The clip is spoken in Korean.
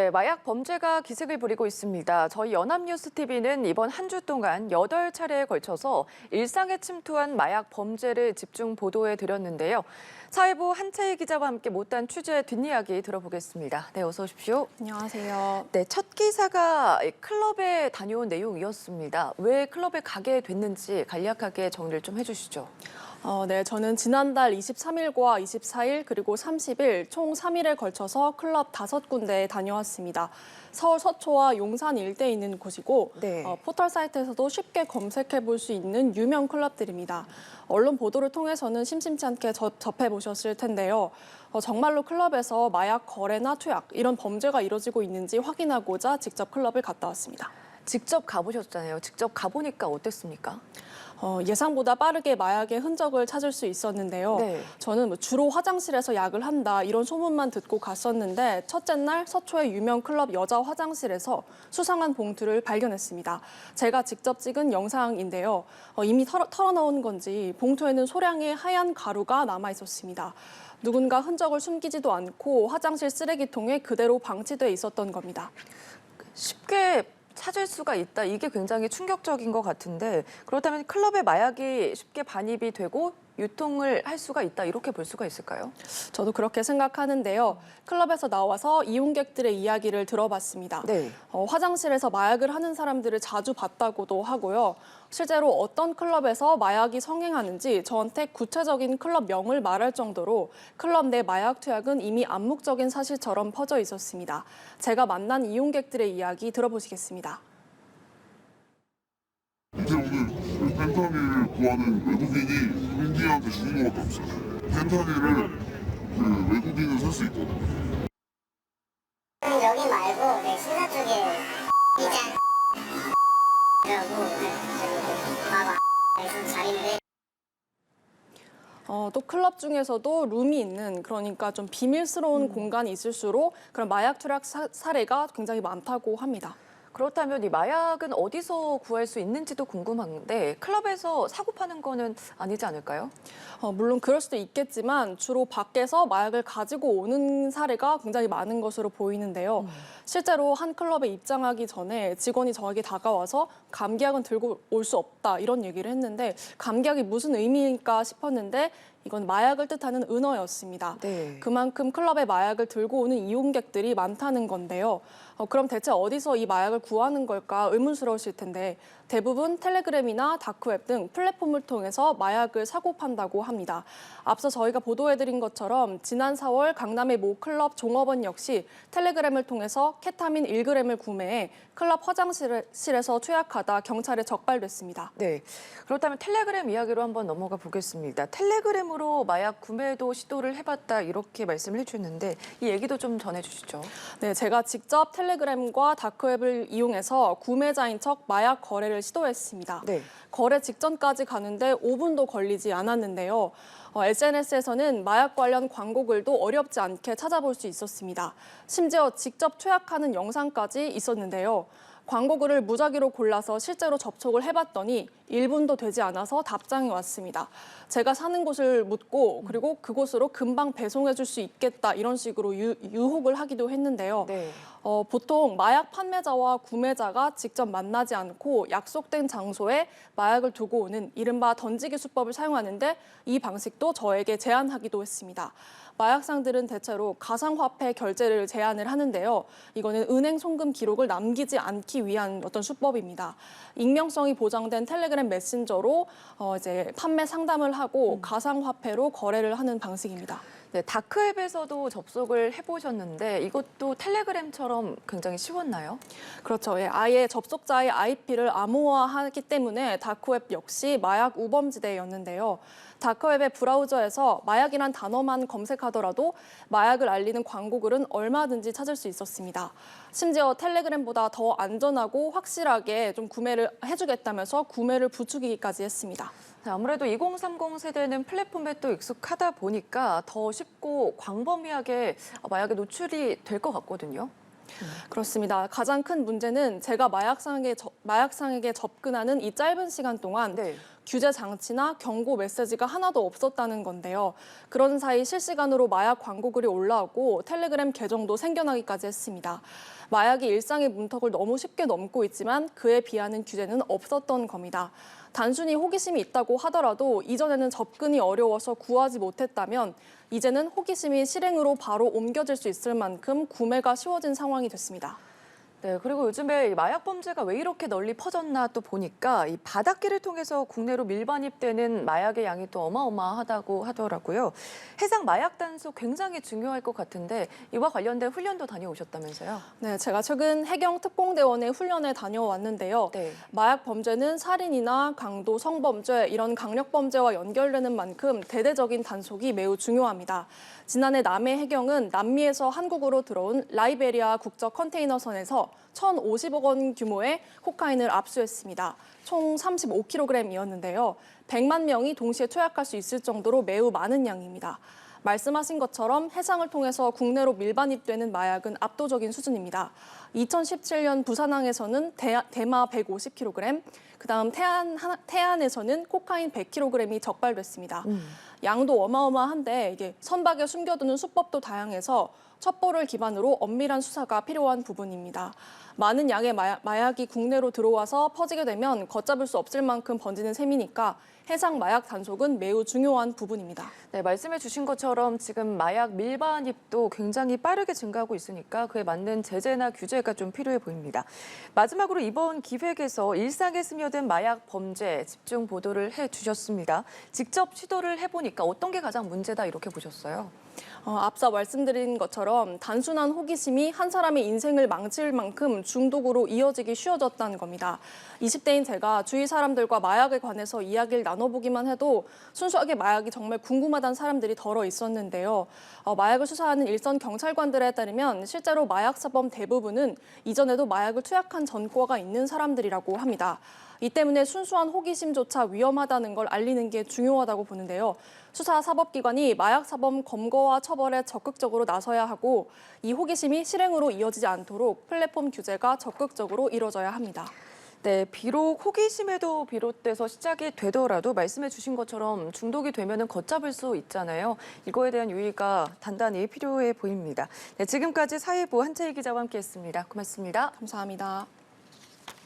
네, 마약 범죄가 기색을 부리고 있습니다. 저희 연합뉴스TV는 이번 한 주 동안 8차례에 걸쳐서 일상에 침투한 마약 범죄를 집중 보도해 드렸는데요. 사회부 한채희 기자와 함께 못다한 취재 뒷이야기 들어보겠습니다. 네, 어서 오십시오. 안녕하세요. 네, 첫 기사가 클럽에 다녀온 내용이었습니다. 왜 클럽에 가게 됐는지 간략하게 정리를 좀 해주시죠. 네, 저는 지난달 23일과 24일 그리고 30일 총 3일에 걸쳐서 클럽 5군데에 다녀왔습니다. 서울 서초와 용산 일대에 있는 곳이고 네. 포털 사이트에서도 쉽게 검색해 볼 수 있는 유명 클럽들입니다. 언론 보도를 통해서는 심심치 않게 접해보셨을 텐데요. 정말로 클럽에서 마약 거래나 투약 이런 범죄가 이뤄지고 있는지 확인하고자 직접 클럽을 갔다 왔습니다. 직접 가보셨잖아요. 직접 가보니까 어땠습니까? 예상보다 빠르게 마약의 흔적을 찾을 수 있었는데요. 네. 저는 주로 화장실에서 약을 한다 이런 소문만 듣고 갔었는데 첫째 날 서초의 유명 클럽 여자 화장실에서 수상한 봉투를 발견했습니다. 제가 직접 찍은 영상인데요. 이미 털어넣은 건지 봉투에는 소량의 하얀 가루가 남아 있었습니다. 누군가 흔적을 숨기지도 않고 화장실 쓰레기통에 그대로 방치돼 있었던 겁니다. 쉽게 찾을 수가 있다. 이게 굉장히 충격적인 것 같은데 그렇다면 클럽에 마약이 쉽게 반입이 되고 유통을 할 수가 있다. 이렇게 볼 수가 있을까요? 저도 그렇게 생각하는데요. 클럽에서 나와서 이용객들의 이야기를 들어봤습니다. 네. 화장실에서 마약을 하는 사람들을 자주 봤다고도 하고요. 실제로 어떤 클럽에서 마약이 성행하는지 저한테 구체적인 클럽 명을 말할 정도로 클럽 내 마약 투약은 이미 암묵적인 사실처럼 퍼져 있었습니다. 제가 만난 이용객들의 이야기 들어보시겠습니다. 이제 오늘 펜타닐 구하는 외국인이 현지인한테 주는 것밖에 없어요. 펜타닐을 그 외국인은 살 수 있거든요. 여기 말고 신사 쪽에 이장 라고 봐봐 무슨 자리인데. 또 클럽 중에서도 룸이 있는 그러니까 좀 비밀스러운 공간이 있을수록 그런 마약 투약 사례가 굉장히 많다고 합니다. 그렇다면 이 마약은 어디서 구할 수 있는지도 궁금한데 클럽에서 사고 파는 거는 아니지 않을까요? 물론 그럴 수도 있겠지만 주로 밖에서 마약을 가지고 오는 사례가 굉장히 많은 것으로 보이는데요. 실제로 한 클럽에 입장하기 전에 직원이 저에게 다가와서 감기약은 들고 올 수 없다 이런 얘기를 했는데 감기약이 무슨 의미일까 싶었는데 이건 마약을 뜻하는 은어였습니다. 네. 그만큼 클럽에 마약을 들고 오는 이용객들이 많다는 건데요. 그럼 대체 어디서 이 마약을 구하는 걸까 의문스러우실 텐데 대부분 텔레그램이나 다크웹 등 플랫폼을 통해서 마약을 사고 판다고 합니다. 앞서 저희가 보도해드린 것처럼 지난 4월 강남의 모 클럽 종업원 역시 텔레그램을 통해서 케타민 1g을 구매해 클럽 화장실에서 투약하다 경찰에 적발됐습니다. 네. 그렇다면 텔레그램 이야기로 한번 넘어가 보겠습니다. 텔레그램으로 마약 구매도 시도를 해봤다 이렇게 말씀을 해주셨는데 이 얘기도 좀 전해주시죠. 네, 제가 직접 텔레그램과 다크웹을 이용해서 구매자인 척 마약 거래를 시도했습니다. 네. 거래 직전까지 가는데 5분도 걸리지 않았는데요. SNS에서는 마약 관련 광고글도 어렵지 않게 찾아볼 수 있었습니다. 심지어 직접 투약하는 영상까지 있었는데요. 광고글을 무작위로 골라서 실제로 접촉을 해봤더니 1분도 되지 않아서 답장이 왔습니다. 제가 사는 곳을 묻고 그리고 그곳으로 금방 배송해 줄 수 있겠다 이런 식으로 유혹을 하기도 했는데요. 네. 보통 마약 판매자와 구매자가 직접 만나지 않고 약속된 장소에 마약을 두고 오는 이른바 던지기 수법을 사용하는데 이 방식도 저에게 제안하기도 했습니다. 마약상들은 대체로 가상화폐 결제를 제안을 하는데요. 이거는 은행 송금 기록을 남기지 않기 위한 어떤 수법입니다. 익명성이 보장된 텔레그램 메신저로 이제 판매 상담을 하고 가상화폐로 거래를 하는 방식입니다. 네, 다크웹에서도 접속을 해보셨는데 이것도 텔레그램처럼 굉장히 쉬웠나요? 그렇죠. 예, 아예 접속자의 IP를 암호화하기 때문에 다크웹 역시 마약 우범지대였는데요. 다크웹의 브라우저에서 마약이란 단어만 검색하더라도 마약을 알리는 광고글은 얼마든지 찾을 수 있었습니다. 심지어 텔레그램보다 더 안전하고 확실하게 좀 구매를 해주겠다면서 구매를 부추기기까지 했습니다. 아무래도 2030 세대는 플랫폼에 또 익숙하다 보니까 더 쉽고 광범위하게 마약에 노출이 될 것 같거든요. 그렇습니다. 가장 큰 문제는 제가 마약상에게 접근하는 이 짧은 시간 동안 네. 규제 장치나 경고 메시지가 하나도 없었다는 건데요. 그런 사이 실시간으로 마약 광고글이 올라오고 텔레그램 계정도 생겨나기까지 했습니다. 마약이 일상의 문턱을 너무 쉽게 넘고 있지만 그에 비하는 규제는 없었던 겁니다. 단순히 호기심이 있다고 하더라도 이전에는 접근이 어려워서 구하지 못했다면 이제는 호기심이 실행으로 바로 옮겨질 수 있을 만큼 구매가 쉬워진 상황이 됐습니다. 네, 그리고 요즘에 이 마약 범죄가 왜 이렇게 널리 퍼졌나 또 보니까 이 바닷길을 통해서 국내로 밀반입되는 마약의 양이 또 어마어마하다고 하더라고요. 해상 마약 단속 굉장히 중요할 것 같은데 이와 관련된 훈련도 다녀오셨다면서요? 네, 제가 최근 해경특공대원의 훈련에 다녀왔는데요. 네. 마약 범죄는 살인이나 강도, 성범죄 이런 강력 범죄와 연결되는 만큼 대대적인 단속이 매우 중요합니다. 지난해 남해 해경은 남미에서 한국으로 들어온 라이베리아 국적 컨테이너선에서 1,050억 원 규모의 코카인을 압수했습니다. 총 35kg이었는데요. 100만 명이 동시에 투약할 수 있을 정도로 매우 많은 양입니다. 말씀하신 것처럼 해상을 통해서 국내로 밀반입되는 마약은 압도적인 수준입니다. 2017년 부산항에서는 대마 150kg, 그다음 태안에서는 코카인 100kg이 적발됐습니다. 양도 어마어마한데 이게 선박에 숨겨두는 수법도 다양해서 첩보를 기반으로 엄밀한 수사가 필요한 부분입니다. 많은 양의 마약이 국내로 들어와서 퍼지게 되면 걷잡을 수 없을 만큼 번지는 셈이니까 해상 마약 단속은 매우 중요한 부분입니다. 네, 말씀해 주신 것처럼 지금 마약 밀반입도 굉장히 빠르게 증가하고 있으니까 그에 맞는 제재나 규제가 좀 필요해 보입니다. 마지막으로 이번 기획에서 일상에 스며든 마약 범죄 집중 보도를 해 주셨습니다. 직접 시도를 해보니까 어떤 게 가장 문제다 이렇게 보셨어요? 앞서 말씀드린 것처럼 단순한 호기심이 한 사람의 인생을 망칠 만큼 중독으로 이어지기 쉬워졌다는 겁니다. 20대인 제가 주위 사람들과 마약에 관해서 이야기를 나눠보기만 해도 순수하게 마약이 정말 궁금하다는 사람들이 덜어 있었는데요. 마약을 수사하는 일선 경찰관들에 따르면 실제로 마약 사범 대부분은 이전에도 마약을 투약한 전과가 있는 사람들이라고 합니다. 이 때문에 순수한 호기심조차 위험하다는 걸 알리는 게 중요하다고 보는데요. 수사 사법기관이 마약 사범 검거와 처벌에 적극적으로 나서야 하고 이 호기심이 실행으로 이어지지 않도록 플랫폼 규제가 적극적으로 이뤄져야 합니다. 네, 비록 호기심에도 비롯돼서 시작이 되더라도 말씀해 주신 것처럼 중독이 되면은 걷잡을 수 있잖아요. 이거에 대한 유의가 단단히 필요해 보입니다. 네, 지금까지 사회부 한채희 기자와 함께했습니다. 고맙습니다. 감사합니다.